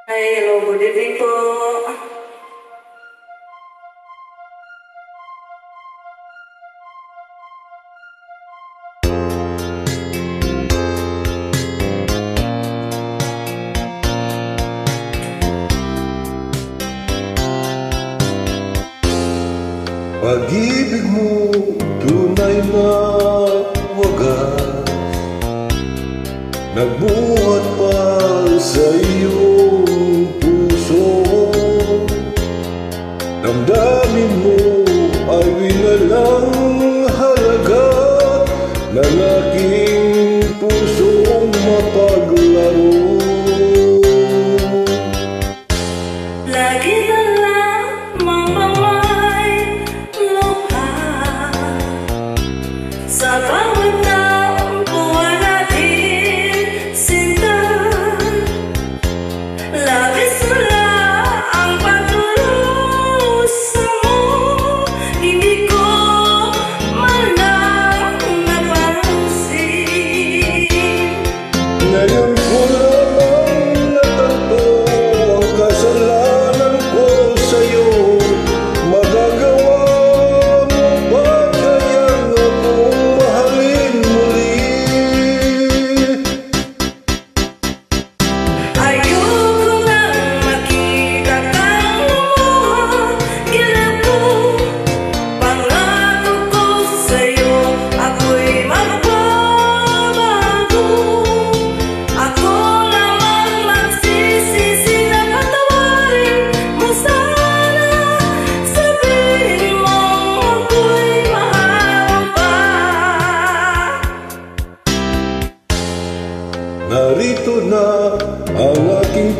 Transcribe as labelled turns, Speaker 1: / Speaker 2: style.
Speaker 1: Hello, good evening po.
Speaker 2: Pag-ibig mo tunay na wagas, nagbuhat pa sa iyong puso. Damdamin mo ay winalang halaga ng aking pusong mapaglaro.
Speaker 1: Lagi na lamang bangay luha sa bawat taong buwan natin sinta. Labis mo lang ang pagdurusa mo, hindi ko man lang napansin.
Speaker 2: Ngayon ko lamang natanto ang kasalanan ko sa'yo. Magagawa mo ba kayang akong mahalin muli?
Speaker 1: Ayoko nang makita kang lumuha, gila ko, pangako ko sa'yo, ako'y magbabago. Ako lamang magsisisi na patawarin mo sana. Sabihin mo ako'y mahal pa.
Speaker 2: Narito na ang aking